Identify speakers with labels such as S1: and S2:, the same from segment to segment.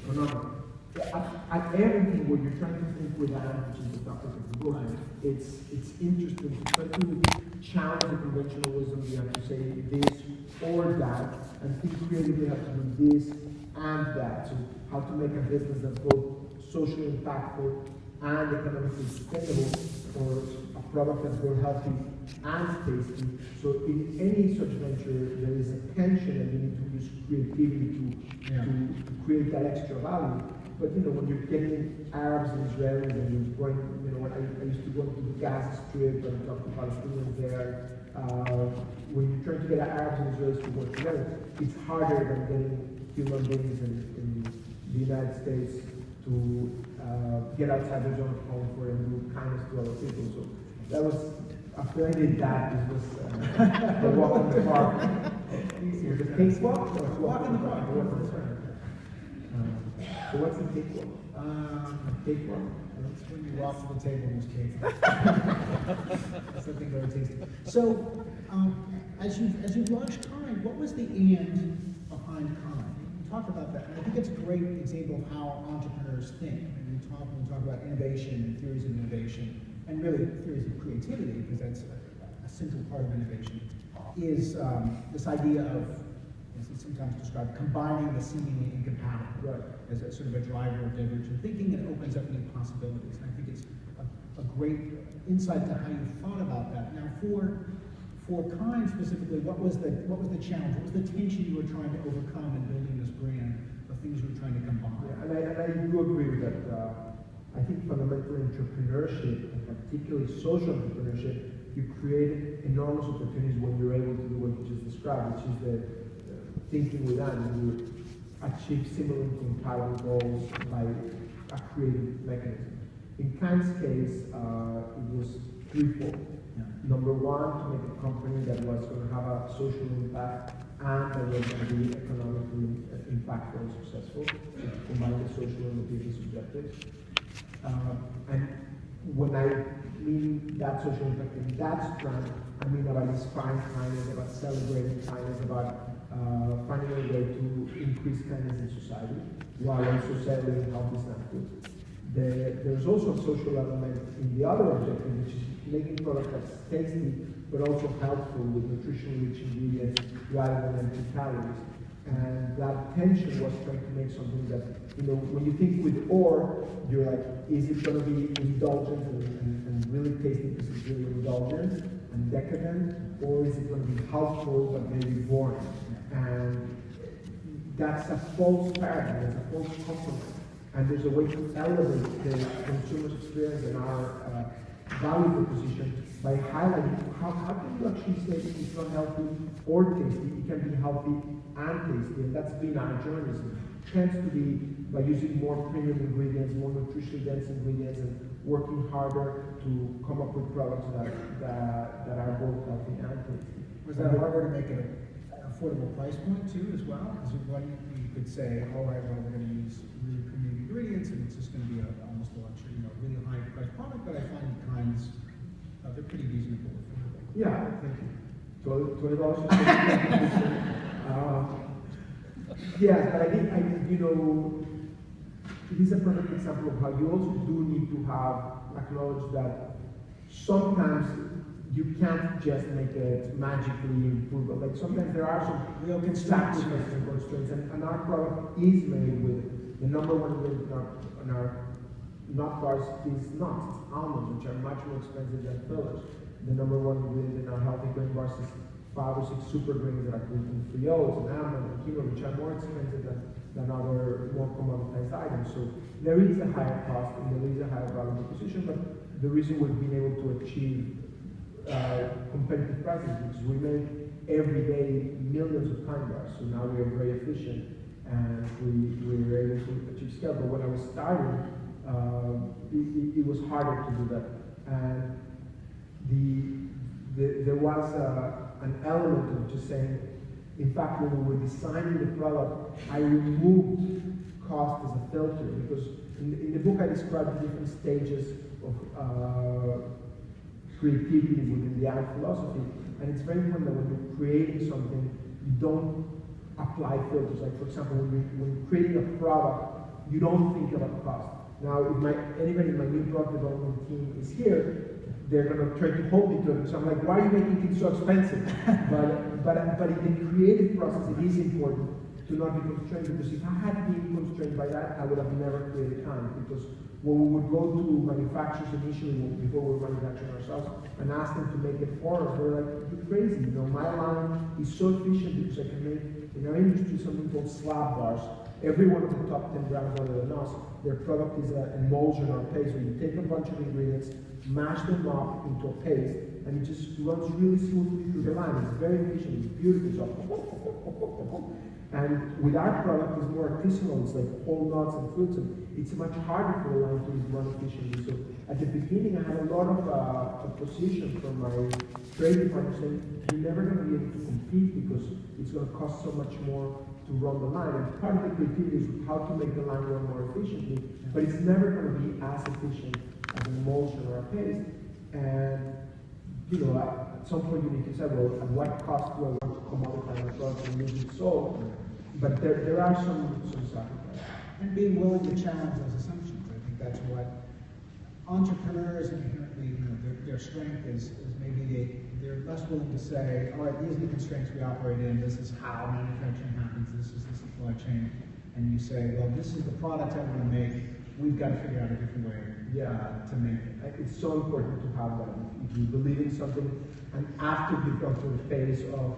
S1: phenomenon. At everything where you're trying to think without, which is the topic of the book, it's interesting to try to challenge the conventional wisdom. You have to say this or that, and think creatively how to do this and that. So how to make a business that's both socially impactful and economically sustainable, or a product that's both healthy and tasty. So in any such venture, there is a tension, and you need to use creativity to create that extra value. But when you're getting Arabs and Israelis, and you're going, when I used to go to the Gaza Strip and talk to Palestinians there. When you're trying to get Arabs and Israelis to work together, it's harder than getting human beings in the United States to get outside their zone of comfort and do kindness to other people. So that was, after I did that, this was a walk in the park. Was it a cakewalk?
S2: Walk in the park.
S1: So what's a cakewalk? Cakewalk?
S2: That's when you walk to the table and there's cake. Something very tasty. So, as you've launched Kind, what was the and behind Kind? You talk about that, and I think it's a great example of how entrepreneurs think. And we talk about innovation and theories of innovation, and really theories of creativity, because that's a central part of innovation, is this idea of, as it's sometimes described, combining the seemingly incompatible as a sort of a driver of divergent thinking that opens up new possibilities. And I think it's a great insight to how you thought about that. Now, for Kind specifically, what was the challenge? What was the tension you were trying to overcome in building this brand? The things you were trying to combine?
S1: Yeah, and I do agree with that. I think fundamentally entrepreneurship, and particularly social entrepreneurship, you create enormous opportunities when you're able to do what you just described, which is the thinking with that, and you achieve similar compatible goals by a creative mechanism. In Kind's case, it was threefold. Number one, to make a company that was going to have a social impact and that was going to be economically impactful and successful, to combine the social and the business objectives. And when I mean that social impact in that strand, I mean about inspiring kindness, about celebrating kindness, about finding a way to increase kindness in society, while also selling healthy snack food. There's also a social element in the other objective, which is making products that's tasty, but also helpful with nutritionally rich ingredients rather than empty calories. And that tension was trying to make something that, when you think with or, you're like, is it going to be indulgent and really tasty because it's really indulgent and decadent, or is it going to be helpful but maybe boring? And that's a false paradigm, it's a false compromise. And there's a way to elevate the consumer's experience and our value proposition by highlighting how can you actually say it's not healthy or tasty. It can be healthy and tasty, and that's been our journey. It tends to be by using more premium ingredients, more nutritionally dense ingredients, and working harder to come up with products that are both healthy and tasty.
S2: Was that harder to make it an affordable price point too, as well? Because you could say, all right, well, we're going to use really premium ingredients, and it's just going to be almost a luxury, really high price product. But I find Kinds, they're pretty reasonable.
S1: Yeah, thank you. $20. Yes, but I think it is a perfect example of how you also do need to acknowledge that sometimes you can't just make it magically improve. Like sometimes there are some
S2: real
S1: sacrifices and constraints, and our product is made with the number one ingredient in our nut bars is nuts. It's almonds, which are much more expensive than fillers. The number one ingredient in our healthy grain bars is 5 or 6 super grains that are gluten-free oats and almond and quinoa, which are more expensive than other more commoditized items. So there is a higher cost and there is a higher value proposition, but the reason we've been able to achieve competitive prices is because we make every day millions of Kind bars. So now we are very efficient and we were able to achieve scale. But when I was starting, it was harder to do that. And there was an element of just saying, in fact, when we were designing the product, I removed cost as a filter, because in the book I described the different stages of creativity within the art philosophy, and it's very important that when you're creating something, you don't apply filters. Like, for example, when you're creating a product, you don't think about cost. Now, if anybody in my new product development team is here, they're going to try to hold me to it. So I'm like, why are you making things so expensive? but in the creative process, it is important to not be constrained, because if I had been constrained by that, I would have never created time. Because when we would go to manufacturers initially, before we were manufacturing ourselves, and ask them to make it for us, they're like, you're crazy. You know, my line is so efficient because I can make, in our industry, something called slab bars. Every one of the top 10 brands other than us, their product is an emulsion or a paste, where you take a bunch of ingredients, mash them up into a paste, and it just runs really smoothly through the line. It's very efficient, it's beautiful. And with our product, it's more artisanal. It's like whole nuts and fruits, and it's much harder for the line to run efficiently. So at the beginning, I had a lot of opposition from my trading partners saying, you're never going to be able to compete because it's going to cost so much more to run the line. And part of the creativity is how to make the line run more efficiently, but it's never going to be as efficient as an emulsion or a paste. And you know, at some point you need to say, well, at what cost do I want to commodify my product and make it so? But there are some sacrifices.
S2: And being willing to challenge those assumptions. I think that's what entrepreneurs inherently, you know, their strength is maybe they're less willing to say, all right, these are the constraints we operate in, this is how manufacturing happens, this is the supply chain. And you say, well, this is the product I want to make, we've got to figure out a different way to make it.
S1: It's so important to have that. If you believe in something, and after you've gone through the phase of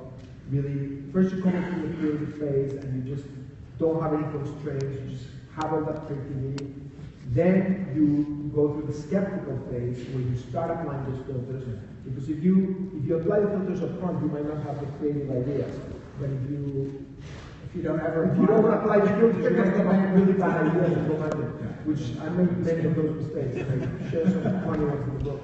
S1: really, first you come up through the creative phase and you just don't have any constraints, you just have all that creativity. Then you go through the skeptical phase where you start applying those filters. Because if you apply the filters up front, you might not have the creative ideas. But if you don't apply the filters, you're going to come up with really bad ideas and go back to it. Which I made many of those mistakes. I share some funny ones in the book.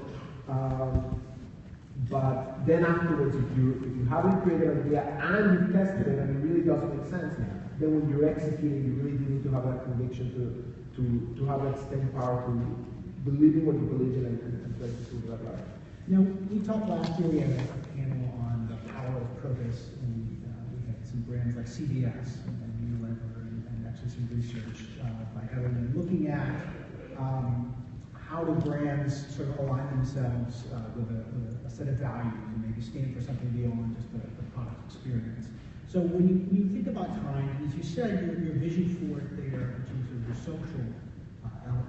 S1: But then afterwards, if you haven't created an idea and you've tested it and it really doesn't make sense, then when you're executing, you really do need to have that conviction to have that staying power to believe in what you believe in and try to prove that right.
S2: Now, we talked last year, we had a panel on the power of purpose, and we had some brands like CBS and Unilever and actually some research by Evan looking at how do brands sort of align themselves with a set of values and maybe stand for something beyond just the product experience. So when you think about time, as you said, your vision for it there in terms of your social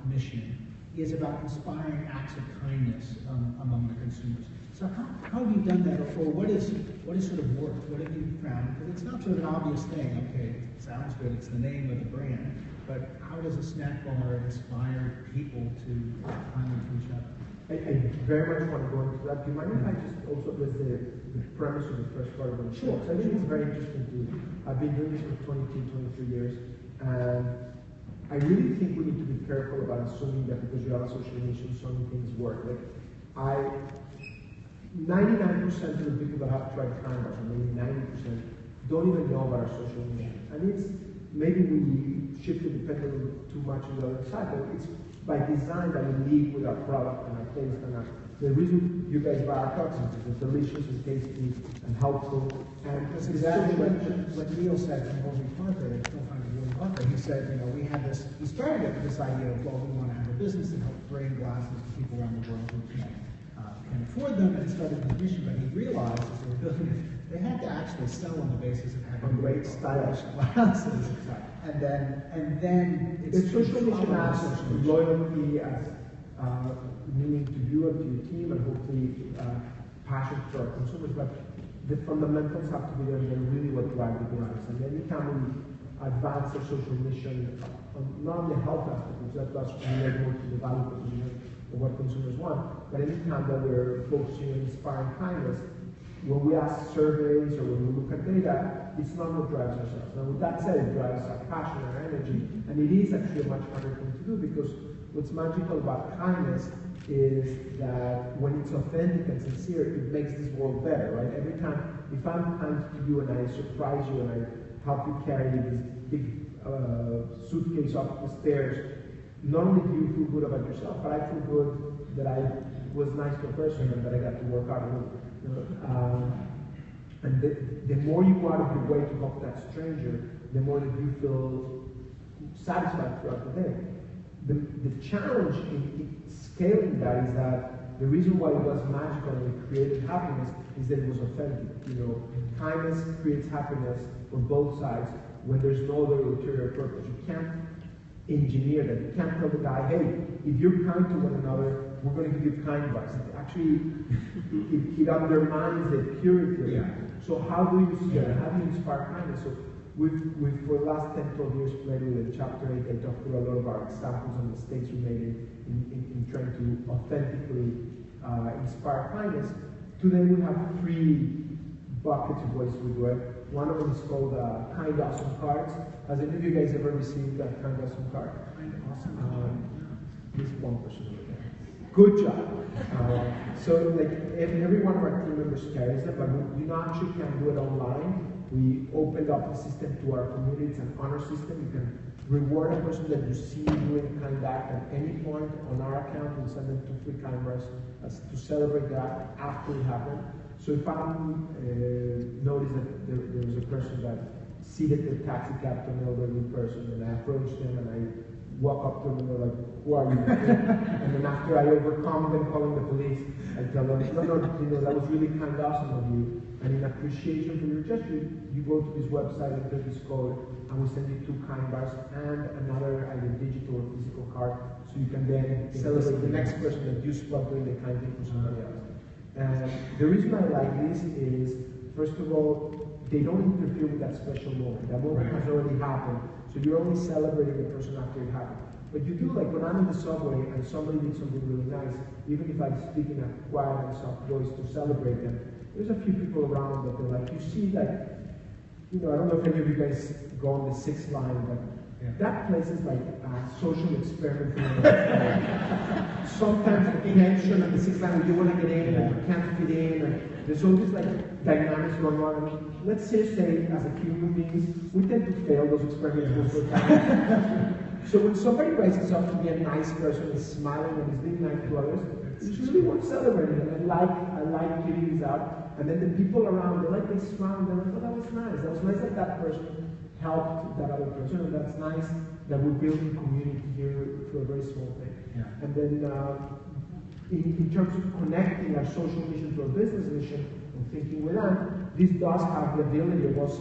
S2: mission is about inspiring acts of kindness among the consumers. So how have you done that, or what is sort of worked? What have you found? Because it's not sort of an obvious thing. Okay, it sounds good. It's the name of the brand, but how does a snack bar inspire people to kindly to each other?
S1: I very much want to go into that. Do you mind if I just also address the premise of the first part of the show? So I think it's very interesting too. I've been doing this for 22, 23 years, and I really think we need to be careful about assuming that because you have a social mission, so many things work. Like 99% of the people that have tried kind bars, or maybe 90%, don't even know about our social mission. And it's maybe we shifted the pendulum too much on the other side, but it's by design that we lead with our product and our taste and the reason you guys buy our products is it's delicious and tasty and helpful. And
S2: that's exactly what Neil said from Warby Parker, the co-founder of Warby Parker. He said, you know, we started with this idea of, well, we want to have a business that helps bring glasses to people around the world who can't afford them, and started his mission, but he realized as they were building it, they had to actually sell on the basis of having great stylish glasses. And then
S1: it's social mission as loyalty, as meaning to you and to your team, and hopefully passion for our consumers. But the fundamentals have to be there, and they're really what drive the business. And anytime we advance our social mission, not only health aspect, which that does relate more to the value proposition of what consumers want, but anytime that we're focusing on inspiring kindness, when we ask surveys or when we look at data, it's not what drives ourselves. Now, with that said, it drives our passion, our energy, and it is actually a much harder thing to do because what's magical about kindness is that when it's authentic and sincere, it makes this world better, right? Every time, if I'm kind to you and I surprise you and I help you carry this big suitcase up the stairs, not only do you feel good about yourself, but I feel good that I was nice to a person and that I got to work hard with. And the more you go out of your way to help that stranger, the more that you feel satisfied throughout the day. The challenge in scaling that is that the reason why it was magical and it created happiness is that it was authentic. Kindness creates happiness for both sides when there's no other ulterior purpose. You can't engineer that. You can't tell the guy, hey, if you're kind to one another, we're going to give you kind bucks. It undermines the purity of it. So how do you scale? How do you inspire kindness? So we've for the last 10, 12 years played with chapter 8. I talked through a lot of our examples and mistakes we made in trying to authentically inspire kindness. Today we have 3 buckets of ways we do it. One of them is called Kind Awesome Cards. Has any of you guys ever received a Kind Awesome card?
S2: Kind Awesome.
S1: At least one person over there. Good job. So like every one of our team members carries it, but you actually can do it online. We opened up the system to our community. It's an honor system. You can reward a person that you see doing a kind act at any point on our account. We'll send them 2 free kind bars to celebrate that after it happened. So if I notice that there was a person that seated the taxi cab to an elderly person, and I approach them and I walk up to them and they're like, who are you? And then after I overcome them calling the police, I tell them, no, that was really kind of awesome of you. And in appreciation for your gesture, you go to this website and get this code, and we send you 2 kind bars and another either digital or physical card, so you can then celebrate the next person that you spot doing the kind thing for somebody else. And the reason I like this is, first of all, they don't interfere with that special moment. That moment has already happened, so you're only celebrating the person after it happened. But you do, like when I'm in the subway and somebody did something really nice, even if I speak in a quiet and soft voice to celebrate them, there's a few people around that they're like, you see, like, I don't know if any of you guys go on the 6th line, but that place is like a social experiment. Sometimes the tension at the 6th line, you want to get in and you can't fit in, and there's all these like dynamics going on. And let's just say, as a human beings, we tend to fail those experiments most of the time. So when somebody rises up to be a nice person, is smiling and is being nice to others, it's really worth celebrating. And I like giving this out. And then the people around, they smile and they're like, oh, that was nice. That was nice that that person helped that other person, and that's nice that we're building community here for a very small thing. And then in terms of connecting our social mission to our business mission and thinking with them, this does have the ability of us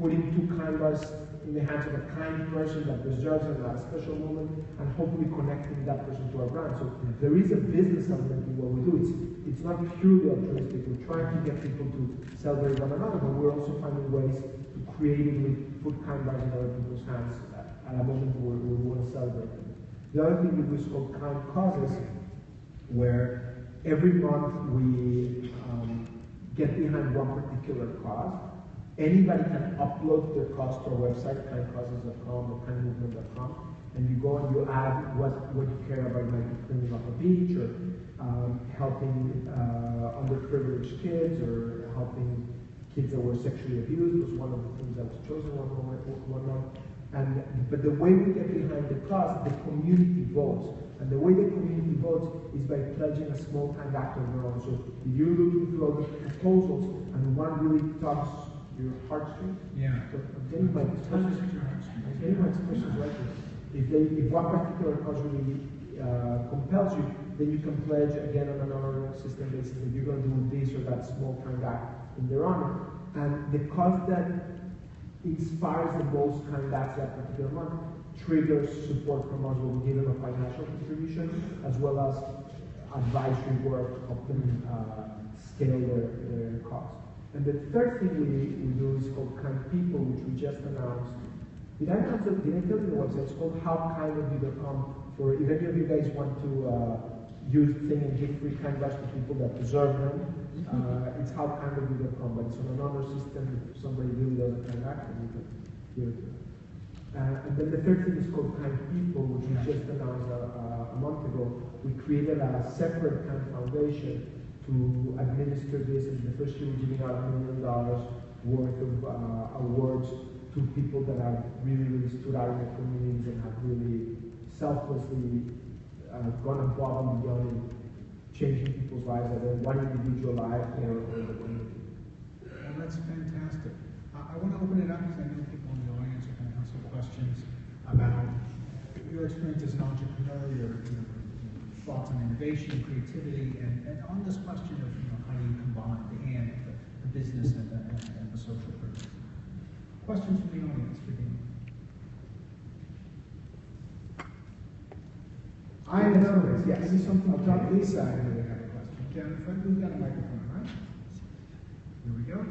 S1: putting 2 kind bars in the hands of a kind person that deserves a special moment, and hopefully connecting that person to our brand. So there is a business element in what we do. It's not purely altruistic. We're trying to get people to celebrate one another, but we're also finding ways to creatively put kind bars in other people's hands at a moment where we want to celebrate them. The other thing we do is called Kind Causes, where every month we get behind one particular cause. Anybody can upload their cause to our website, kindcauses.com or kindmovement.com, and you go and you add what you care about. It might be cleaning up a beach, or helping underprivileged kids, or helping kids that were sexually abused was one of the things that was chosen one month. But the way we get behind the cause, the community votes. And the way the community votes is by pledging a small kind act of their own. So if you're looking through all the proposals and one really tugs your heartstrings. So I'm getting my expressions right here. If one particular cause really compels you, then you can pledge again on an honor system basis if you're going to do this or that small kind act in their honor. And the cause that inspires the most kind acts that particular month triggers support from us. We'll give them a financial contribution as well as advisory work to help them scale their costs. And the third thing we do is called Kind People, which we just announced. Did I tell you the website? It's called howkindofyou.com. For if any of you guys want to use the thing and give free kind bars to people that deserve them, it's howkindofyou.com. But it's on an honor system. If somebody really does a kind act, then you can give it to them. And then the third thing is called Kind People, which we just announced a month ago. We created a separate kind foundation to administer this. And the first year we're giving out $1 million worth of awards to people that have really stood out in the communities and have really selflessly gone above and beyond in changing people's lives, either one individual life or the community.
S2: Well, that's fantastic. I want to open it up because I know people in the audience are going to have some questions. about your experience as an entrepreneur, your thoughts on innovation, creativity, and on this question of how do you combine the business and the social purpose. Questions from the audience for Dean?
S1: I know this, yes. Maybe something I'll drop Lisa. I know they have a question.
S2: Down in front, we've got a microphone, right? Here we go.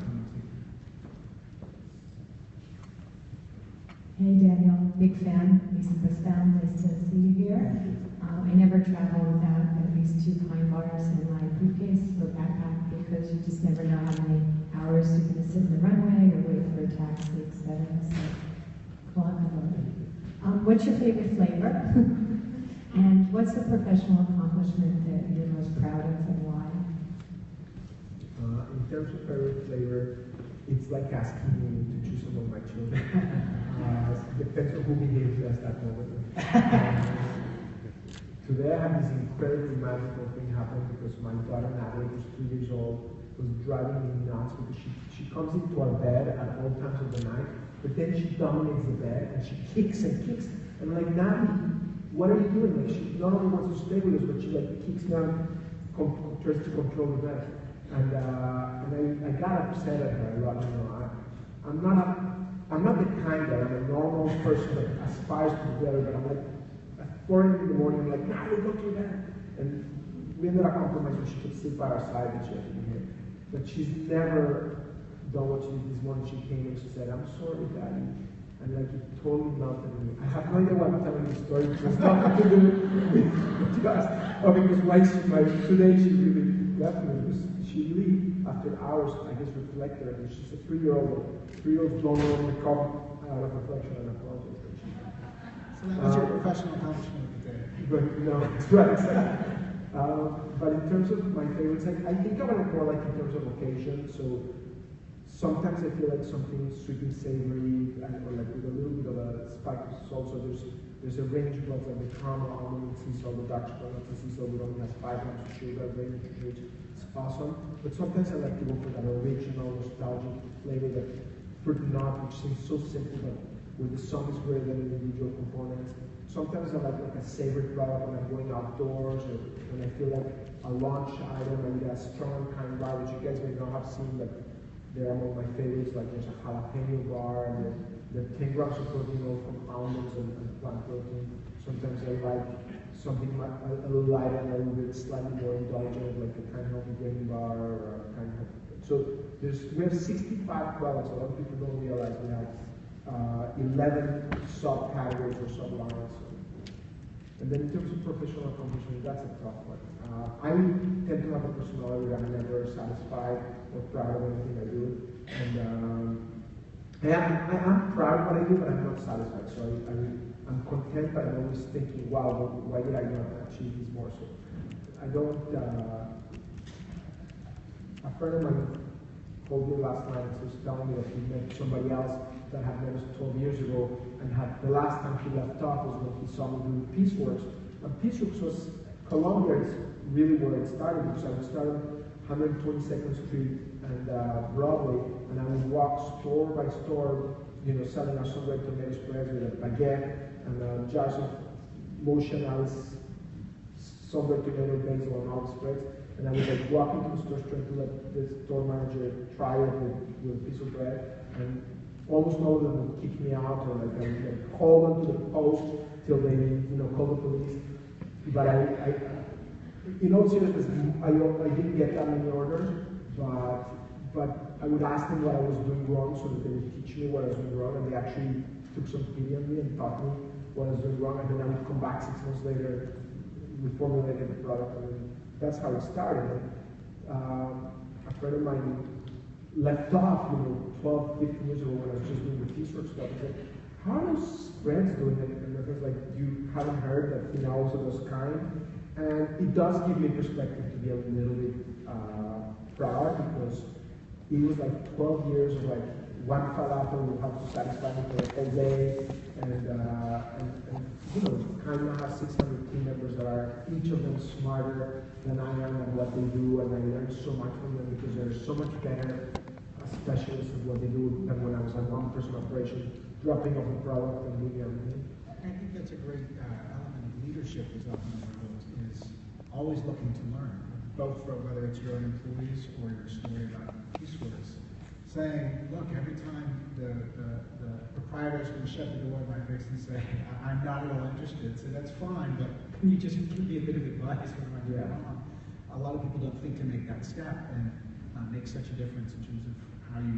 S3: Hey Daniel, big fan, Lisa Pastel, nice to see you here. I never travel without at least 2 pine bars in my briefcase or backpack because you just never know how many hours you're going to sit in the runway or wait for a taxi, etc. So, come on. What's your favorite flavor? And what's the professional accomplishment that you're most proud of and why?
S1: In terms of favorite flavor, it's like asking me to choose among my children. Depends on who behaves best at that moment. Today I had this incredibly magical thing happen because my daughter Natalie, who's 2 years old, was driving me nuts because she comes into our bed at all times of the night, but then she dominates the bed and she kicks and kicks. And I'm like, Natalie, what are you doing? Like, she not only wants to stay with us, but she like kicks down, tries to control the bed. And I got upset at her a lot. I'm not the kind that I'm a normal person that aspires to be better, but I'm like at 4 in the morning, I'm like, nah, we go to bed. And we ended up compromising. She could sleep by our side and she had to be here. But she's never done what she did this morning. She came and she said, I'm sorry, Daddy. And like it totally melted me. I have no idea why I'm telling this story because it's nothing to do with just because today she really left me because she really, after hours, I guess reflected, and she's a 3-year-old don't know the reflection and apology.
S2: So that was your professional accomplishment of the day.
S1: But no, it's right, exactly. But in terms of my favorites, I think about it more like in terms of occasion. So sometimes I feel like something sweet and savory, or like with a little bit of a spike of salt. So there's a range of like the caramel almond sea salt, the dark chocolate sea salt, it only has 5 grams of sugar, very rich. It's awesome. But sometimes I like to go for that original, nostalgic flavor, that fruit nut, which seems so simple, but with the sum is greater than individual components. Sometimes I like a savory product when I'm going outdoors, or when I feel like a lunch item. I need a strong kind of bar, which you guys may not have seen, but they're among my favorites. Like there's a jalapeno bar, and the 10 grams of protein all from almonds and plant protein. Sometimes I like something a little lighter and a little bit slightly more indulgent, like a kind of grain bar or a kind of. So we have 65 products. A lot of people don't realize we have 11 subcategories or sublines. And then in terms of professional accomplishment, that's a tough one. I tend to have a personality that I'm never satisfied or proud of anything I do. And I am proud of what I do, but I'm not satisfied. So I'm content, but I'm always thinking, wow, why did I not achieve this more? So I don't, a friend of mine called me last night and he was telling me that he met somebody else that had met us 12 years ago, and the last time he left off was when he saw me do Peaceworks. And Peaceworks was, Colombia is really where it started, because I would start on 122nd Street and Broadway, and I would walk store by store, selling our sun-dried tomato spreads with a baguette and jars of motion ice, sun-dried tomato, basil, and all the spreads. And I would like walk into the store trying to let the store manager try it with a piece of bread, and almost all of them would kick me out, or like I would call them to the post till they, call the police. But in all seriousness, I didn't get that many orders, but I would ask them what I was doing wrong so that they would teach me what I was doing wrong, and they actually took some pity on me and taught me what I was doing wrong, and then I would come back 6 months later, reformulated the product, and that's how it started. A friend of mine left off, 12, 15 years ago when I was just doing the Peaceworks stuff. He said, how are those spreads doing it? And I was like, you haven't heard that he now also does kind? And it does give me perspective to be a little bit proud, because it was like 12 years of like one falafel will have to satisfy me for a whole day, and kind of has 600 team members that are each of them smarter than I am at what they do, and I learned so much from them because they're so much better specialists of what they do than when I was a one-person operation, dropping off the product and doing everything.
S2: that's a great element of leadership is often overlooked, is always looking to learn, both for whether it's your own employees or your story about esports. Saying, look, every time the proprietor's going to shut the door in my face and say, I'm not at all interested, so that's fine, but can you just give me a bit of advice when I'm doing on? A lot of people don't think to make that step and make such a difference in terms of how you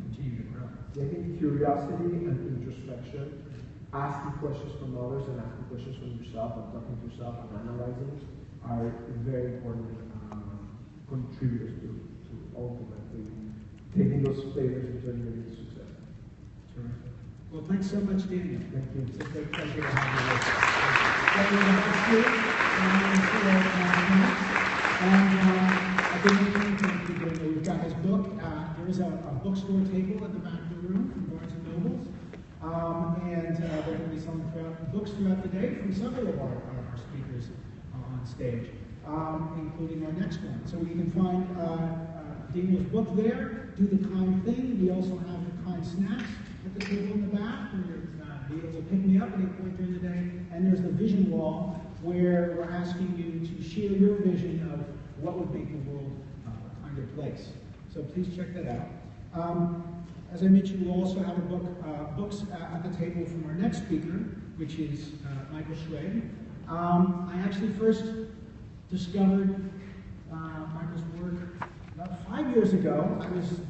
S2: continue to grow.
S1: I think curiosity and introspection, asking questions from others and asking questions from yourself and talking to yourself and analyzing are very important contributors to ultimately taking those failures and turning them into success.
S2: Terrific. Well, thanks so much, Daniel.
S1: Thank you.
S2: It's a great pleasure to have you with us. We've got his book. There is a bookstore table at the back of the room from Barnes & Nobles. And they're going to be selling books throughout the day from several of our speakers on stage, including our next one. So you can find Daniel's book there, Do the Kind Thing. We also have the kind snacks at the table in the back, where you'll be able to pick me up at any point during the day. And there's the vision wall, where we're asking you to share your vision of what would make the world a kinder place. So please check that out. As I mentioned, we'll also have books at the table from our next speaker, which is Michael Schweg. I actually first discovered Michael's work about 5 years ago. I was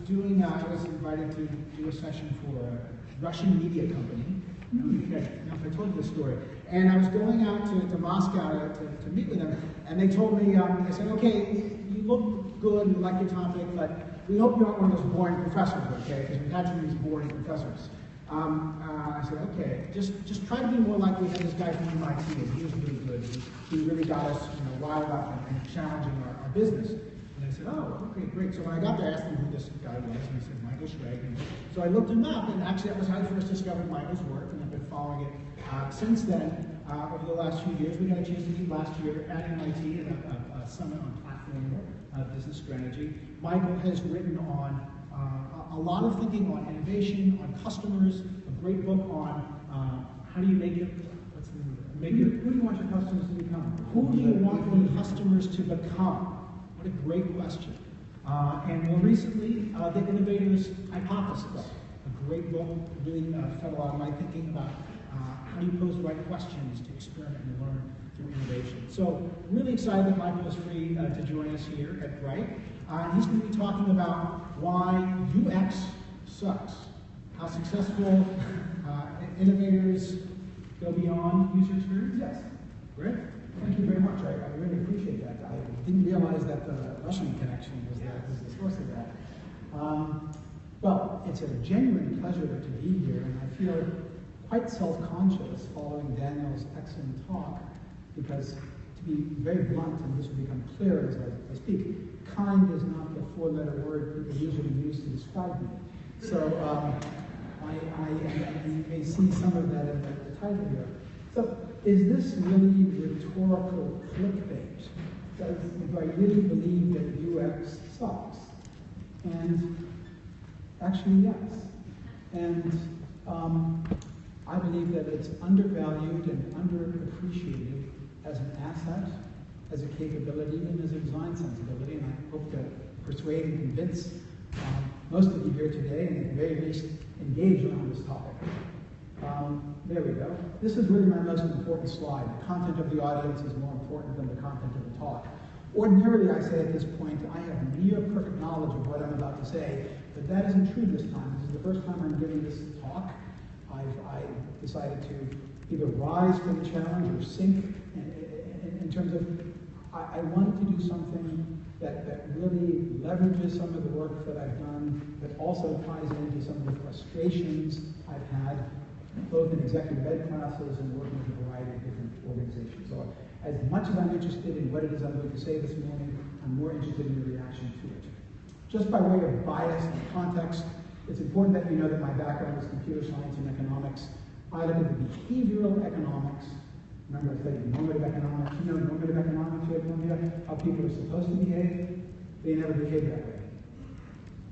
S2: invited to do a session for a Russian media company. I don't know if I told you this story. And I was going out to Moscow to meet with them, and they told me, they said, okay, you look good, we like your topic, but we hope you aren't one of those boring professors, okay? Because we've had some of these boring professors. I said, okay, just try to be more like we had this guy from MIT, and he was really good. He really got us, riled up and challenging our business. And I said, oh, okay, great. So when I got there, I asked him who this guy was, and he said, Michael Schweg. And so I looked him up, and actually that was how I first discovered Michael's work, and I've been following it since then. Over the last few years, we got a chance to meet last year at MIT at a summit on platform business strategy. Michael has written on a lot of thinking on innovation, on customers, a great book on how do you make it, who do you want your customers to become? Who do you want your customers to become? What a great question. And more recently, The Innovator's Hypothesis, a great book, really fed a lot of my thinking about how do you pose the right questions to experiment and learn through innovation. So really excited that Michael is free to join us here at Brite. He's going to be talking about why UX sucks, how successful innovators go beyond user experience.
S1: Yes.
S2: Great.
S1: Thank you very much. I really appreciate that. I
S2: Didn't realize that the Russian connection was the source of that. Well, it's a genuine pleasure to be here, and I feel quite self-conscious following Daniel's excellent talk, because to be very blunt, and this will become clear as I speak, kind is not the four-letter word people usually use to describe me. So you may see some of that in the title here. So is this really rhetorical clickbait? Do I really believe that UX sucks? And actually, yes. And I believe that it's undervalued and underappreciated as an asset, as a capability, and as a design sensibility. And I hope to persuade and convince most of you here today, and at the very least, engage on this topic. There we go. This is really my most important slide. The content of the audience is more important than the content of the talk. Ordinarily, I say at this point, I have near perfect knowledge of what I'm about to say, but that isn't true this time. This is the first time I'm giving this talk. I decided to either rise to the challenge or sink in terms of, I wanted to do something that really leverages some of the work that I've done, but also ties into some of the frustrations I've had, both in executive ed classes and working with a variety of different organizations. So as much as I'm interested in what it is I'm going to say this morning, I'm more interested in the reaction to it. Just by way of bias and context, it's important that you know that my background is computer science and economics. I look at the behavioral economics. Remember I studied normative economics. You know normative economics, you have no idea how people are supposed to behave. They never behave that way.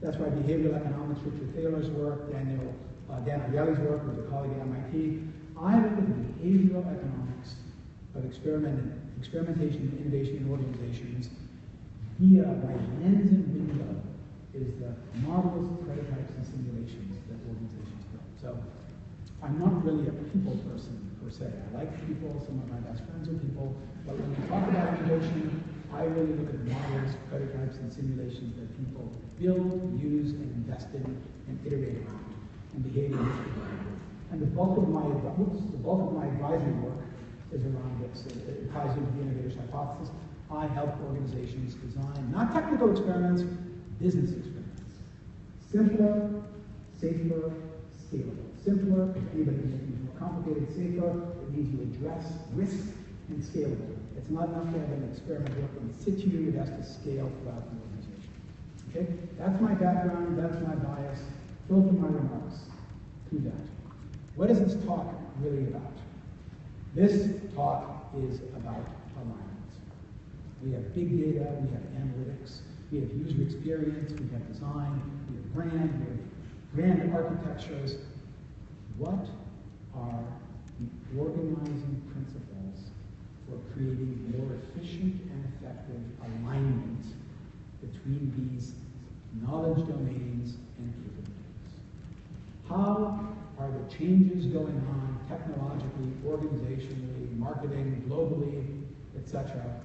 S2: That's why behavioral economics, Richard Thaler's work, Dan Ariely's work, who's a colleague at MIT, I look at the behavioral economics of experimentation and innovation in organizations via my lens and window is the marvelous prototypes and simulations that organizations build. So I'm not really a people person per se. I like people, some of my best friends are people, but when we talk about innovation, I really look at the marvelous prototypes and simulations that people build, use, and invest in, and iterate around, and behave in this way. And the bulk of my advisory work is around this. It ties into the innovator's hypothesis. I help organizations design not technical experiments, business experiments. Simpler, safer, scalable. Simpler, if anybody makes things more complicated. Safer, it means you address risk, and scalable. It's not enough to have an experiment work in situ, it has to scale throughout the organization. Okay? That's my background, that's my bias. Filter my remarks to that. What is this talk really about? This talk is about alignment. We have big data, we have analytics, we have user experience, we have design, we have brand architectures. What are the organizing principles for creating more efficient and effective alignment between these knowledge domains and capabilities? How are the changes going on technologically, organizationally, marketing, globally, etc.?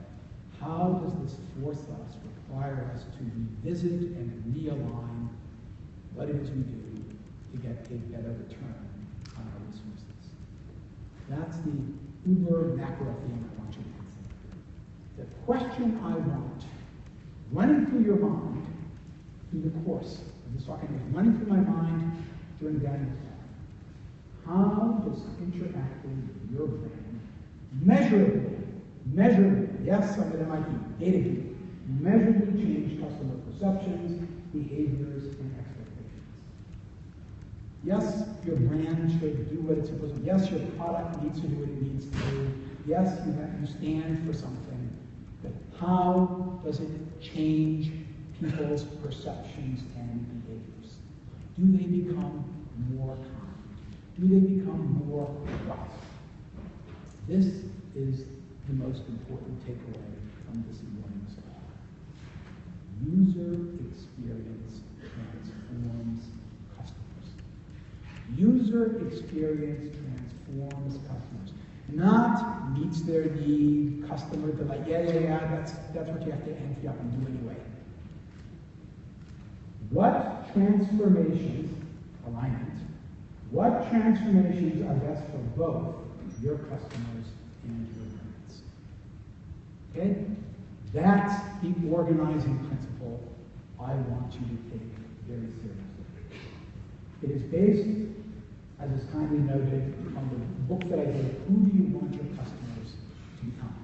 S2: How does this force us, require us to revisit and realign what it is we do to get a better return on our resources? That's the uber macro theme I want you to consider. The question I want running through your mind through the course of this talk, and running through my mind during the annual talk, how does interacting with your brand measurably, yes, some of them might be data geek, measurably change customer perceptions, behaviors, and expectations? Yes, your brand should do what it's supposed to do. Yes, your product needs to do what it needs to do. Yes, you stand for something. But how does it change people's perceptions and behaviors? Do they become more kind? Do they become more rough? This is the most important takeaway from this morning's talk. User experience transforms customers. User experience transforms customers. Not meets their need, customer delight. Yeah, that's what you have to ante up and do anyway. What transformations, alignment, what transformations are best for both your customers and your brands? Okay? That's the organizing principle I want you to take very seriously. It is based, as is kindly noted, on the book that I did, Who Do You Want Your Customers to Become?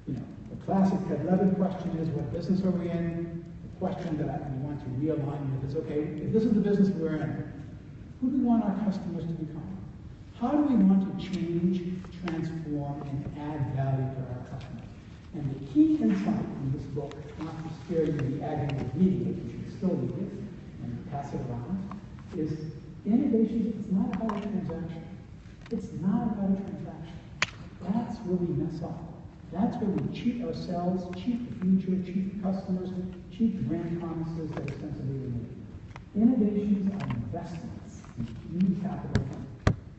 S2: You know, the classic Ted Levin question is, what business are we in? The question that we want to realign with is, okay, if this is the business we're in, who do we want our customers to become? How do we want to change, transform, and add value to our customers? And the key insight in this book, not to scare you the agony of reading it, you should still read it and pass it around, is innovation is not about a transaction. It's not about a transaction. That's where we mess up. That's where we cheat ourselves, cheat the future, cheat the customers, cheat the brand promises that ostensibly we make. Innovations are investments in human capital,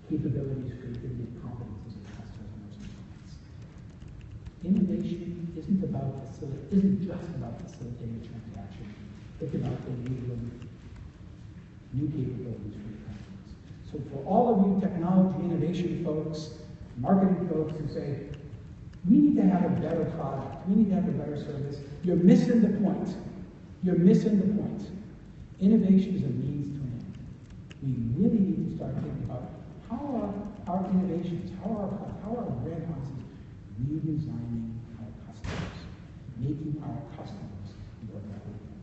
S2: capabilities, creativity, competencies of customers and merchants. Innovation isn't just about facilitating a transaction. It's about enabling new capabilities for your customers. So for all of you technology innovation folks, marketing folks who say, we need to have a better product, we need to have a better service, you're missing the point. You're missing the point. Innovation is a means to an end. We really need to start thinking about how are our innovations, how are our brand promises redesigning our customers, making our customers more valuable.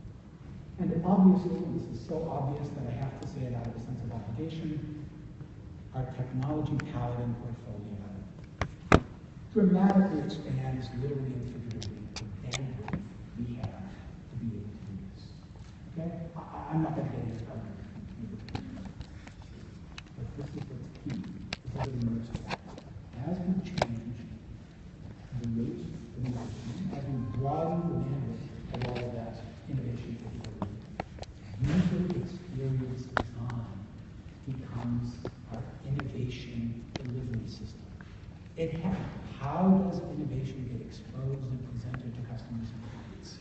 S2: And obviously, and this is so obvious that I have to say it out of a sense of obligation, our technology palette and portfolio dramatically expands literally and figuratively the bandwidth we have to be able to do this. Okay? I'm not going to get into it. But this is what's key. This is immersed in. As we change the rate of innovation, as we broaden the bandwidth of all of that innovation capability, user experience design becomes our innovation delivery system. It happens. How does innovation get exposed and presented to customers and clients?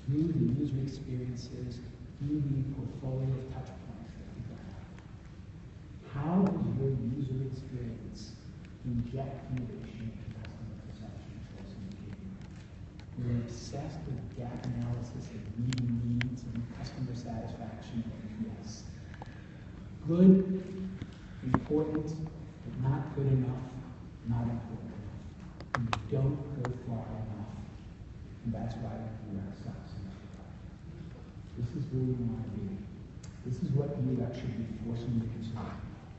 S2: Through the user experiences, through the portfolio of touch points that we have. How does your user experience inject innovation into customer perception, choice, and behavior? We're obsessed with gap analysis of meeting needs and customer satisfaction and NPS. Good, important, but not good enough, not important. We don't go far enough. And that's why UX sucks in this regard. This is where we want to be. This is what UX should be forcing you to consider.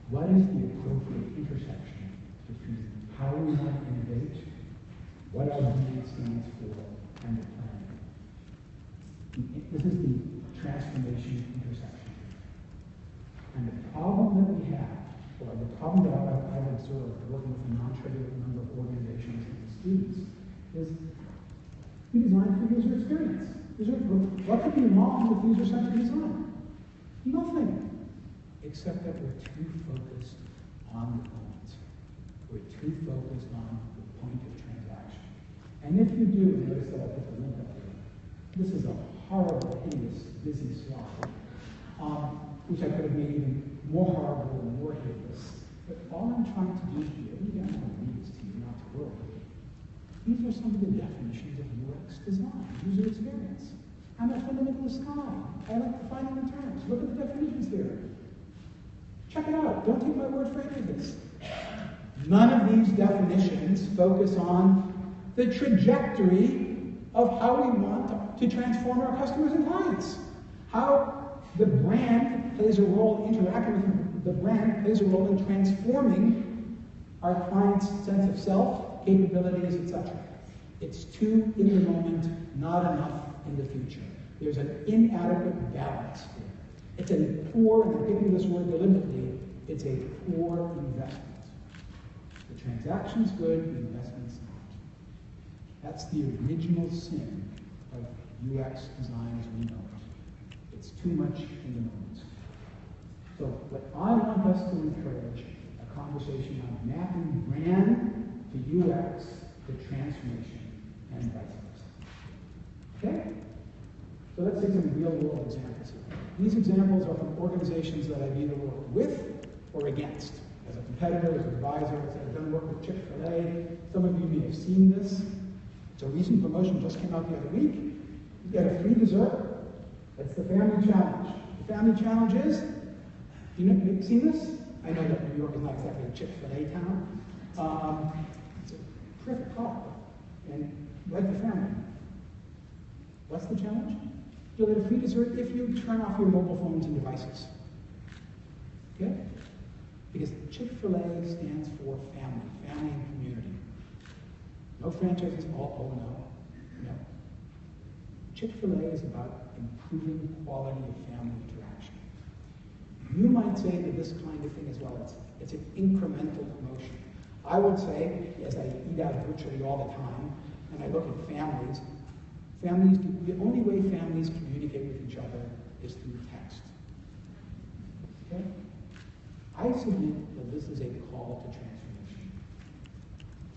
S2: What is the appropriate intersection between how we want to innovate, what our brand stands for, and the plan? This is the transformation intersection. And the problem that we have, or the problem that I've observed working with a non-trivial number of organizations and students, is we design for user experience. What could be wrong with user-centered design? Nothing. Except that we're too focused on the point. We're too focused on the point of transaction. And if you do, notice that I put the link up here. This is a horrible, hideous, busy slide, which I could have made even more horrible and more hideous. But all I'm trying to do here, I'm going to read this to you, not to worry. These are some of the definitions of UX design, user experience. I'm a fundamentalist guy. I like defining the terms. Look at the definitions here. Check it out. Don't take my word for any of this. None of these definitions focus on the trajectory of how we want to transform our customers and clients. How the brand plays a role, interacting with the brand plays a role in transforming our clients' sense of self, capabilities, etc. It's too in the moment, not enough in the future. There's an inadequate balance here. It's a poor, and I'm picking this word deliberately, it's a poor investment. The transaction's good, the investment's not. That's the original sin of UX design as we know it. It's too much in the moment. So what I want us to encourage, a conversation on mapping brand to UX to transformation and vice versa. Okay? So let's take some real-world examples here. These examples are from organizations that I've either worked with or against. As a competitor, as an advisor, as I've done work with Chick-fil-A. Some of you may have seen this. It's a recent promotion, just came out the other week. You get a free dessert. That's the family challenge. The family challenge is, you've seen this? I know that New York is not exactly a Chick-fil-A town. It's a terrific product. And like the family. What's the challenge? You'll get a free dessert if you turn off your mobile phones and devices. Okay? Because Chick-fil-A stands for family and community. No franchises, oh no. No. Chick-fil-A is about improving the quality of family interaction. You might say that this kind of thing as well, it's an incremental promotion. I would say, as I eat out virtually all the time, and I look at families, the only way families communicate with each other is through text. Okay? I submit that this is a call to transformation.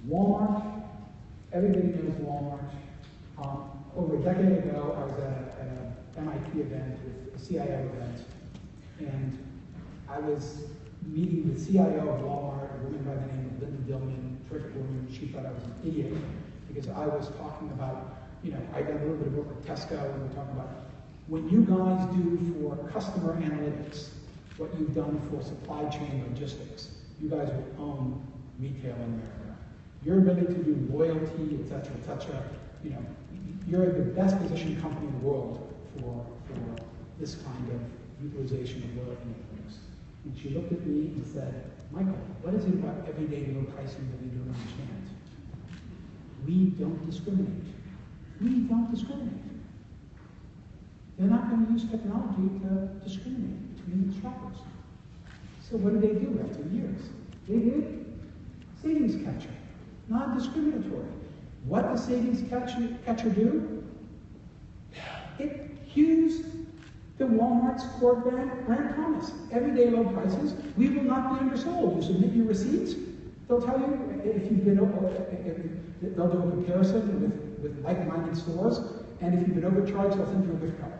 S2: Walmart, everybody knows Walmart. Over a decade ago, I was at an MIT event, with a CIO event, and I was meeting the CIO of Walmart, a woman by the name of Linda Dillman, terrific woman. She thought I was an idiot because I was talking about, I did a little bit of work with Tesco, and we're talking about what you guys do for customer analytics, what you've done for supply chain logistics. You guys will own retail in America. Your ability to do loyalty, et cetera, you're the best positioned company in the world for this kind of utilization of loyalty networks. And she looked at me and said, Michael, what is it about everyday low pricing that we don't understand? We don't discriminate. We don't discriminate. They're not going to use technology to discriminate between shoppers. So what do after years? They did
S4: Savings catcher, non-discriminatory. What does savings catcher do? It cues the Walmart's core brand promise. Everyday low prices. We will not be undersold. You submit your receipts. They'll tell you if you've been they'll do a comparison with like-minded stores, and if you've been overcharged, they'll send you a gift card.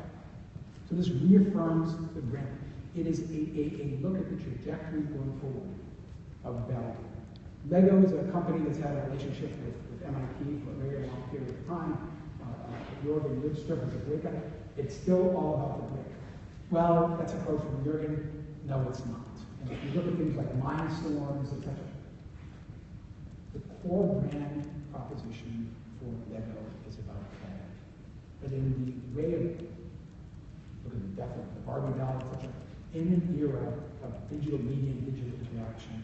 S4: So this reaffirms the brand. It is a look at the trajectory going forward of value. Lego is a company that's had a relationship with MIT for a very long period of time. Jürgen Lidström is a great guy. It's still all about the brick. Well, that's a quote from Jürgen. No, it's not. And if you look at things like Mindstorms, etc., the core brand proposition for Lego is about play. But in the way of, look at the death of the Barbie doll, etc., in an era of digital media and digital interaction,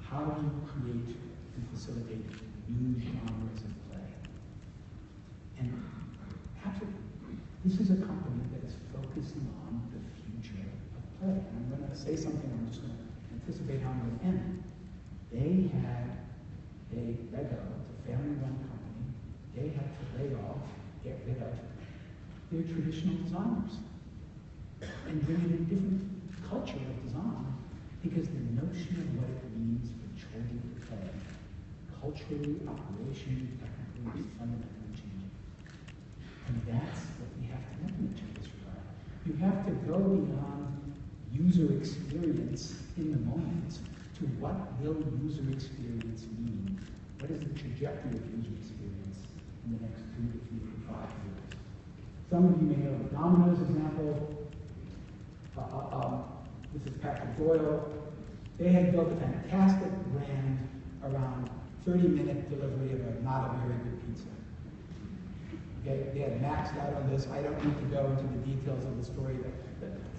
S4: how do you create and facilitate new genres of play? And absolutely, this is a company that is focusing on the future of play. And I'm going to say something, I'm just going to anticipate how I'm going to end. They had a Lego, it's a family-run company, they had to get rid of their traditional designers and bring in a different culture of design, because the notion of what it means for children to play, culturally, operationally, technically, is fundamentally changing. And that's what we have to implement in this regard. You have to go beyond user experience in the moment to what will user experience mean? What is the trajectory of user experience in the next 2 to 3 to 5 years? Some of you may know the Domino's example. This is Patrick Doyle. They had built a fantastic brand around 30-minute delivery of a not a very good pizza. Okay, they had maxed out on this. I don't need to go into the details of the story.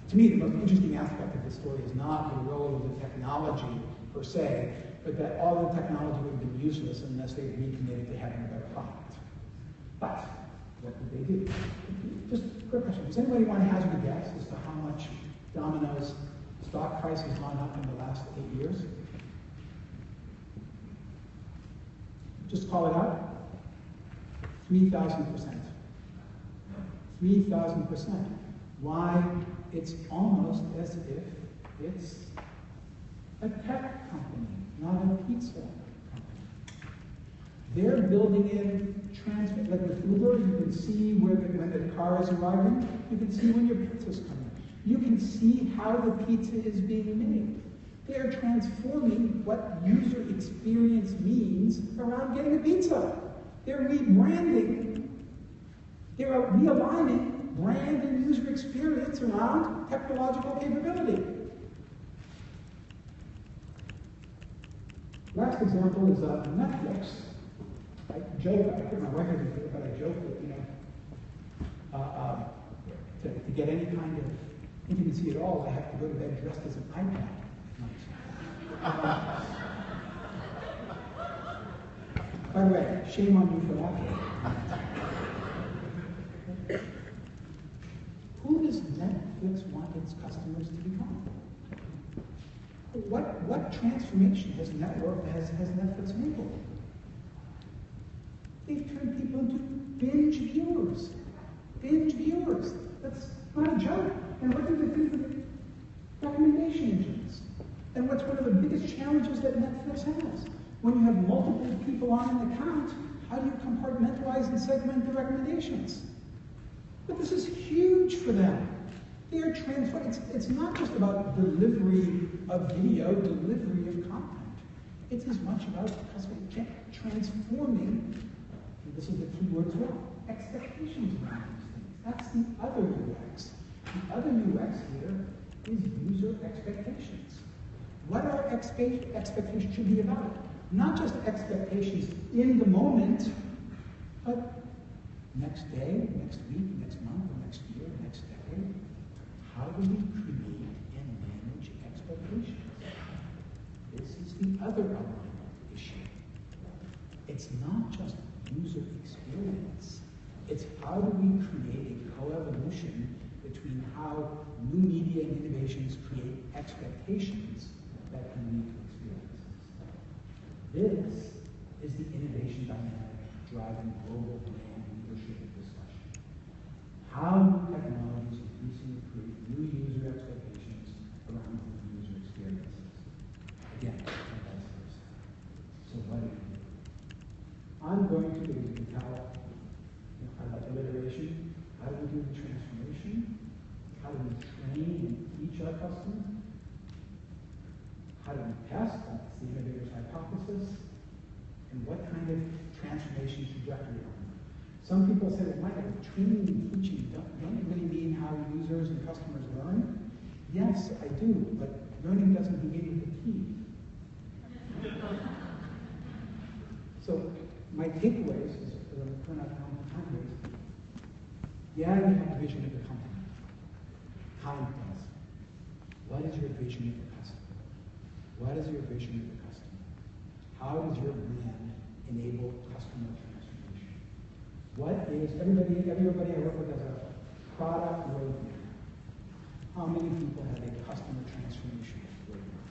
S4: To me, the most interesting aspect of the story is not the role of the technology per se, but that all the technology would have been useless unless they had recommitted to having a better product. But what did they do? Just a quick question. Does anybody want to hazard a guess as to how much Domino's stock price has gone up in the last 8 years? Just call it out. 3,000%. 3,000%. Why? It's almost as if it's a tech company, not a pizza company. They're building in transfer, like with Uber, you can see when the car is arriving, you can see when your pizza's coming. You can see how the pizza is being made. They're transforming what user experience means around getting a pizza. They're rebranding, they're realigning brand and user experience around technological capability. Last example is Netflix. I joke, I put my wife in it, but I joke that, to get any kind of intimacy at all, I have to go to bed dressed as an iPad at night. By the way, shame on you for that. Who does Netflix want its customers to become? What transformation has Netflix enabled? They've turned people into binge viewers. Binge viewers. That's not a joke. And what do they do for the recommendation engines? And what's one of the biggest challenges that Netflix has? When you have multiple people on an account, how do you compartmentalize and segment the recommendations? But this is huge for them. They're transforming. It's not just about delivery of video, delivery of content. It's as much about transforming, and this is the key word as well, expectations around these things. That's the other UX. The other UX here is user expectations. What our expectations should be about. Not just expectations in the moment, but next day, next week, next month, next year, next decade. How do we create and manage expectations? This is the other alignment issue. It's not just user experience. It's how do we create a coevolution between how new media and innovations create expectations that can lead to experiences. This is the innovation dynamic driving global brand leadership discussion. How do technologies increasingly create new user expectations around new user experiences? Again, and vice versa. So what do? I'm going to, as you can tell, I like alliteration. How do we do the transformation? How do we train and teach our customers? How do we test? That's the innovator's hypothesis. And what kind of transformation trajectory are we? Some people say, well, Michael, training and teaching, don't you really mean how users and customers learn? Yes, I do, but learning doesn't begin with the teeth. So my takeaways is, I'm going to turn out time ways. Yeah, we have a vision of the company. Kind does. What is your vision of the customer? What is your vision of the customer? How does your brand enable customer transformation? What is, everybody I work with has a product roadmap. How many people have a customer transformation roadmap?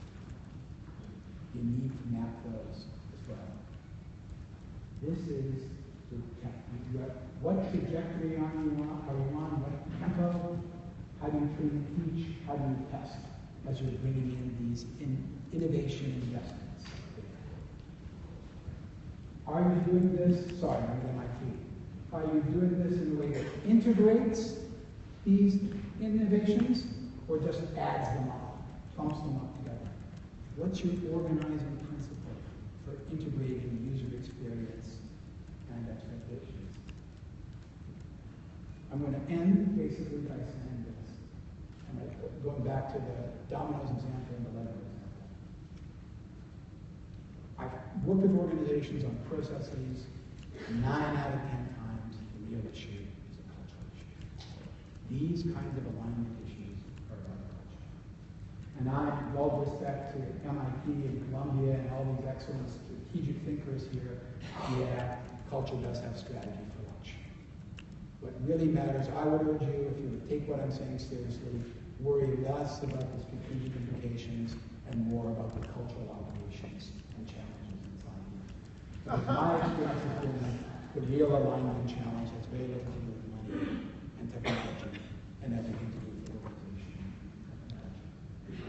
S4: You need to map those as well. This is what trajectory are you on? What tempo? How do you train and teach? How do you test as you're bringing in these innovation investments? Are you doing this? Sorry, I'm at my feet. Are you doing this in a way that integrates these innovations or just adds them up, clumps them up together? What's your organizing principle for integrating user experience and expectations? I'm going to end basically by saying this. Going back to the Domino's example and the Lego example. I've worked with organizations on processes. 9 out of 10 times, the real issue is a cultural issue. These kinds of alignment issues are about culture. And I, with all respect to MIT and Columbia and all these excellent strategic thinkers here, yeah, culture does have strategy for lunch. What really matters, I would urge you, if you would take what I'm saying seriously, worry less about the strategic implications and more about the cultural obligations and challenges inside you. Because my experience has been the real alignment challenge has very little to do with money and technology and everything to do with organization and technology.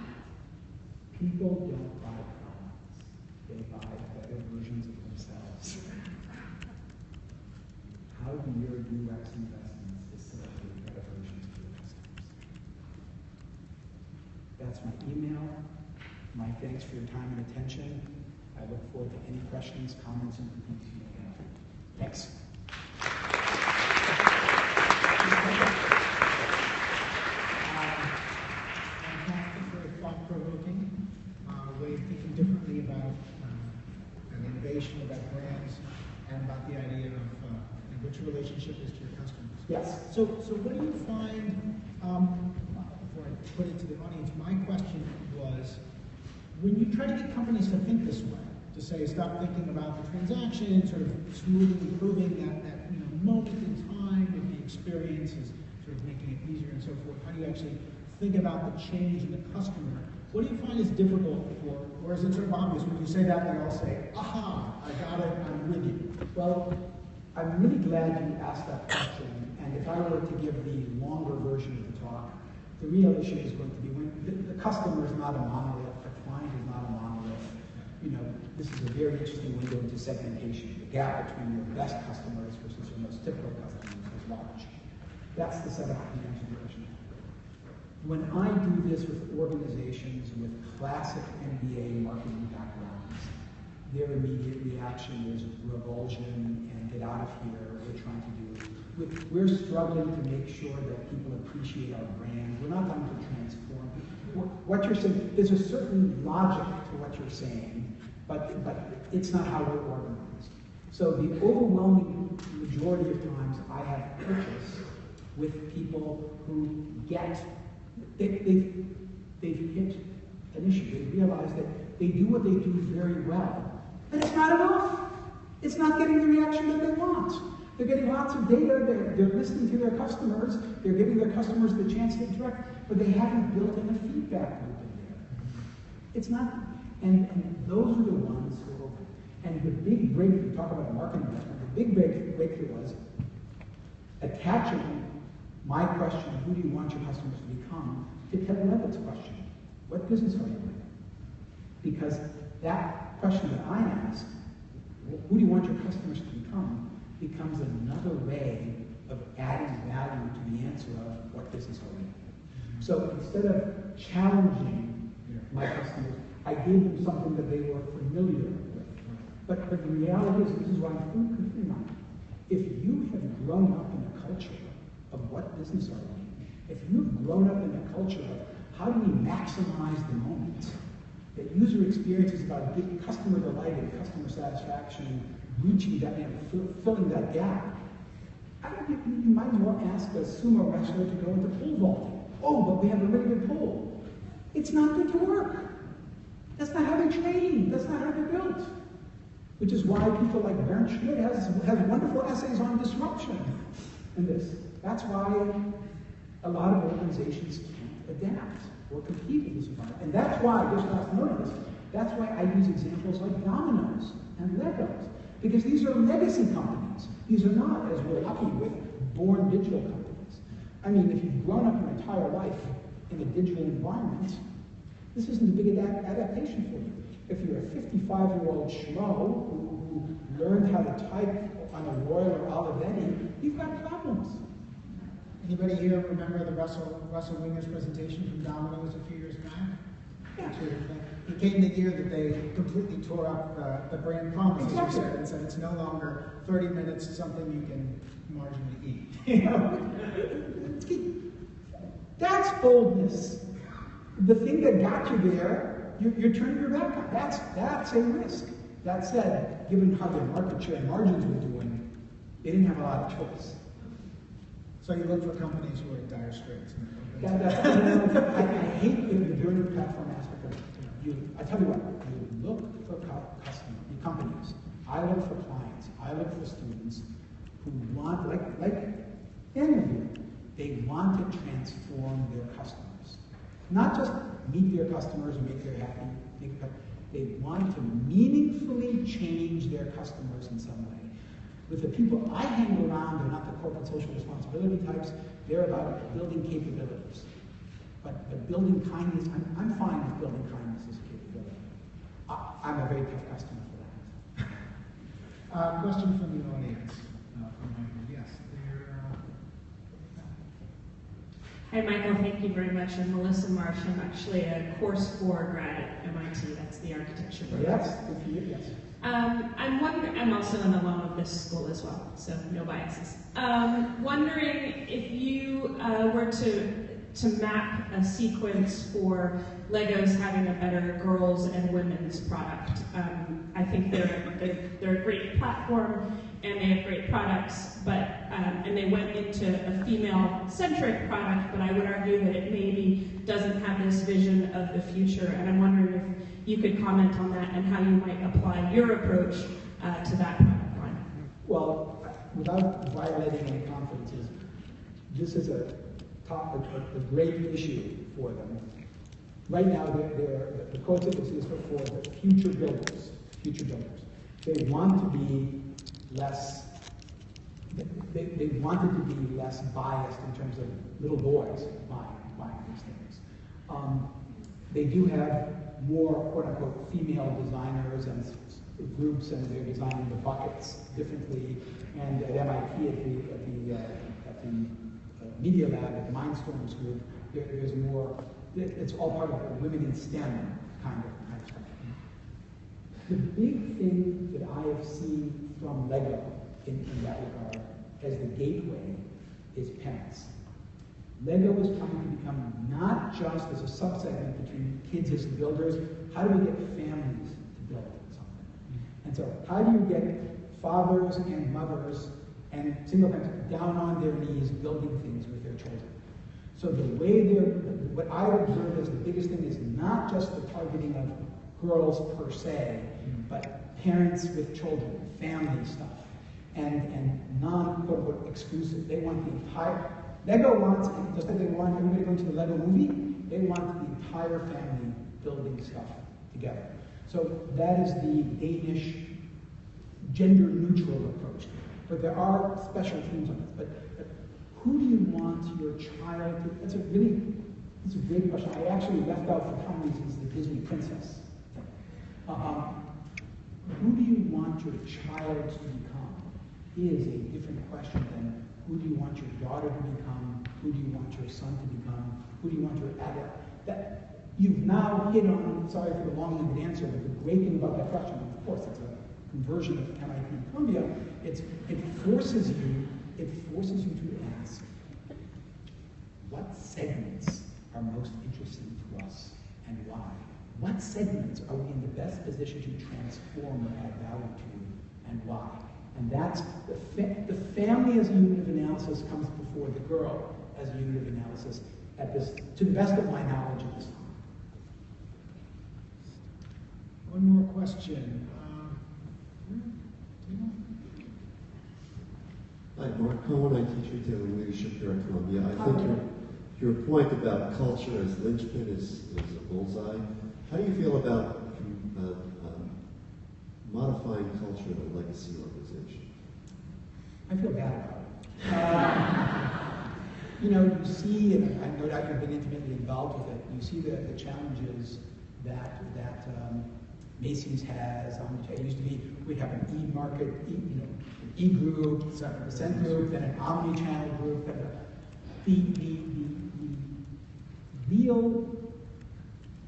S4: People don't buy products, they buy better versions of themselves. How do your UX investments facilitate better versions for your customers? That's my email. My thanks for your time and attention. I look forward to any questions, comments, and critiques you may have. Thanks.
S2: Fantastic, very thought-provoking way of thinking differently about innovation, about brands, and about the idea of what your relationship is to your customers.
S4: Yes.
S2: So what do you find, before I put it to the audience, my question was, when you try to get companies to think this way, to say, stop thinking about the transaction, sort of smoothly improving that moment in time of the experience is sort of making it easier and so forth, how do you actually think about the change in the customer? What do you find is difficult or is it sort of obvious when you say that they all say, aha, I got it, I'm with you?
S4: Well, I'm really glad you asked that question, and if I were to give the longer version of the talk, the real issue is going to be when the customer is not a monolith, the client is not a monolith. This is a very interesting window into segmentation. The gap between your best customers versus your most typical customers is large. That's the setup to answer the question. When I do this with organizations with classic MBA marketing backgrounds, their immediate reaction is revulsion and get out of here. We're trying to do. We're struggling to make sure that people appreciate our brand. We're not trying to transform. What you're saying, there's a certain logic to what you're saying, but it's not how we're organized. So the overwhelming majority of times I have purchased with people who get, they've hit an issue. They realize that they do what they do very well, but it's not enough. It's not getting the reaction that they want. They're getting lots of data, they're listening to their customers, they're giving their customers the chance to interact, but they haven't built in a feedback loop in there. It's not, and those are the ones who are, And the big breakthrough, talk about a marketing investment, the big breakthrough was attaching my question, who do you want your customers to become, to Ted Levitt's question, what business are you in? Because that question that I ask, who do you want your customers to become, becomes another way of adding value to the answer of what business are we in. So instead of challenging my customers, I gave them something that they were familiar with. But the reality is, this is why I'm completely not. If you have grown up in a culture of what business are we in, if you've grown up in a culture of how do we maximize the moment, that user experience is about getting customer delight and customer satisfaction, reaching that, filling that gap, I don't think you might as well ask a sumo wrestler to go into pole vaulting. Oh, but we have a really good pole. It's not good to work. That's not how they train. That's not how they're built. Which is why people like Bernd Schmidt has wonderful essays on disruption in this. That's why a lot of organizations can't adapt or compete in this environment. And that's why, just last notice, that's why I use examples like Domino's and Legos. Because these are legacy companies. These are not, as we're lucky with, born digital companies. I mean, if you've grown up your entire life in a digital environment, this isn't a big adaptation for you. If you're a 55-year-old schmo who learned how to type on a Royal or Olivetti, you've got problems.
S2: Anybody here remember the Russell Winger's presentation from Domino's a few years back? Yeah. He came the year that they completely tore up the brand promise, as you said, and said it's no longer 30 minutes, something you can marginally eat. You know? That's boldness. The thing that got you there, you're turning your back on. That's a risk. That said, given how their market share and margins were doing, they didn't have a lot of choice. So you look for companies who are in dire straits.
S4: I hate the building platform aspect of it. I tell you what, you look for companies. I look for clients. I look for students who want, like any of you, they want to transform their customers. Not just meet their customers and make them happy. They want to meaningfully change their customers in some way. With the people I hang around, they're not the corporate social responsibility types. They're about building capabilities. But building kindness, I'm fine with building kindness as a capability. I'm a very tough customer for that.
S2: Question from the audience. From Michael. Yes.
S5: Hi, Michael. Thank you very much. I'm Melissa Marsh. I'm actually a course 4 grad at MIT. That's the architecture program.
S4: Yes, good for you, yes.
S5: I'm wondering, I'm also an alum of this school as well, so no biases. Wondering if you were to map a sequence for Legos having a better girls and women's product. I think they're a great platform and they have great products, but and they went into a female-centric product, but I would argue that it maybe doesn't have this vision of the future. And I'm wondering if you could comment on that and how you might apply your approach to that product line.
S4: Well, without violating any confidences, this is a great issue for them. Right now, the quote that is for the future builders. They want to be less. They want it to be less biased in terms of little boys buying these things. They do have more quote-unquote female designers and groups, and they're designing the buckets differently. And at MIT, at the Media Lab, at the Mindstorms group, there's more. It's all part of the women in STEM kind of stuff. The big thing that I have seen from Lego in that regard as the gateway is parents. Lego is trying to become not just as a subsegment between kids as builders, how do we get families to build something? And so how do you get fathers and mothers and single parents down on their knees building things with their children? So the way what I observe as the biggest thing is not just the targeting of girls per se, but parents with children, family stuff, and non-quote-unquote exclusive. They want the entire, Lego wants, just like they want everybody going to the Lego movie, they want the entire family building stuff together. So that is the Danish gender-neutral approach. But there are special themes on this. But who do you want your child to? That's a great question. I actually left out for time reasons the Disney princess. Who do you want your child to become is a different question than who do you want your daughter to become, who do you want your son to become, who do you want your adult. That you've now hit on, sorry for the long-winded answer, but the great thing about that question, of course, it's a conversion of MIT and Columbia, it forces you to ask, what segments are most interesting to us and why? What segments are we in the best position to transform or add value to and why? And that's the family as a unit of analysis comes before the girl as a unit of analysis at this, to the best of my knowledge at this time.
S2: One more question.
S6: Hi, Mark Cohen. I teach retailing leadership here at Columbia. I think your point about culture as linchpin is a bullseye. How do you feel about modifying culture in a legacy organization?
S4: I feel bad about it. You see, and I know that you've been intimately involved with it, you see the challenges that Macy's has. It used to be, we'd have an e-market, an e-group, 7% group, then an omni-channel group.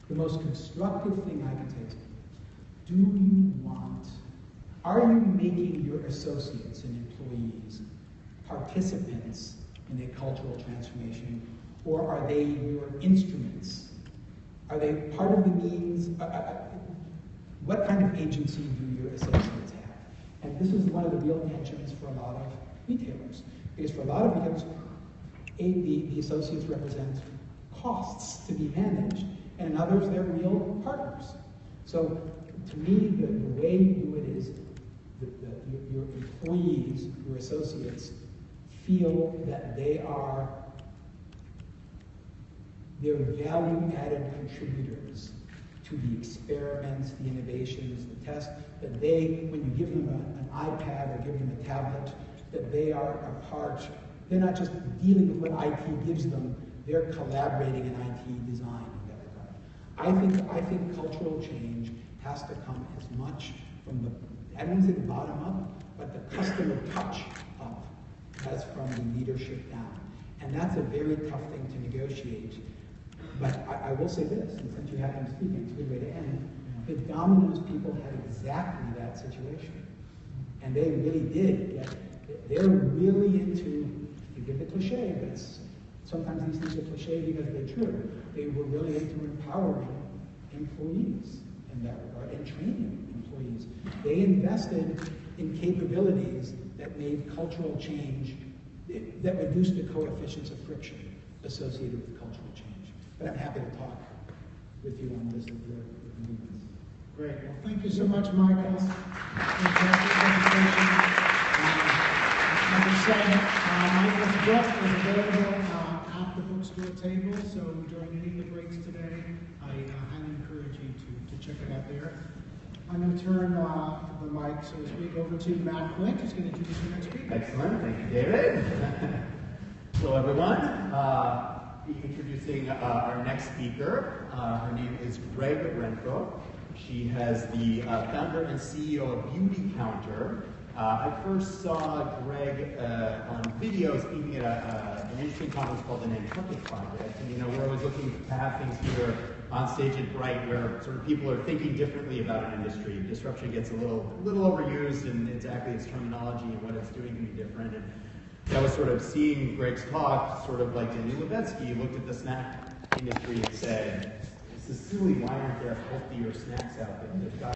S4: The most constructive thing I can say is, are you making your associates and employees participants in a cultural transformation, or are they your instruments? Are they part of the means? What kind of agency do your associates have? And this is one of the real tensions for a lot of retailers. Because for a lot of retailers, the associates represent costs to be managed, and in others, they're real partners. So to me, the way you do it is your employees, your associates, feel that they're value-added contributors to the experiments, the innovations, the tests, that when you give them an iPad or give them a tablet, that they are a part. They're not just dealing with what IT gives them, they're collaborating in IT design in that regard. I think cultural change has to come as much from I don't want to say the bottom up, but the customer touch up as from the leadership down. And that's a very tough thing to negotiate. But I will say this, and since you have him speaking, it's a good way to end. The Domino's people had exactly that situation. And they really did. They're really into, forgive the cliche, but sometimes these things are cliche because they're true. They were really into empowering employees in that regard and training employees. They invested in capabilities that made cultural change, that reduced the coefficients of friction associated with cultural change. But I'm happy to talk with you on this if you're convenient.
S2: Great. Well, thank you so much, Michael. Fantastic presentation. Like I said, Michael's book is available at the bookstore table, so during any of the breaks today, I highly encourage you to check it out there. I'm going to turn the mic, so to speak, over to Matt Flint, who's going to introduce the next speaker.
S7: Excellent. Thank you, David. Hello, everyone. Introducing our next speaker. Her name is Greg Renfro. She has the founder and CEO of Beauty Counter. I first saw Greg on video speaking at an interesting conference called the Nantucket Project. And we're always looking to have things here on stage at Brite where sort of people are thinking differently about an industry. Disruption gets a little overused, and exactly its terminology and what it's doing can be different. And that was sort of seeing Greg's talk, sort of like Lubetzky looked at the snack industry and said, "This is silly. Why aren't there healthier snacks out there? There's got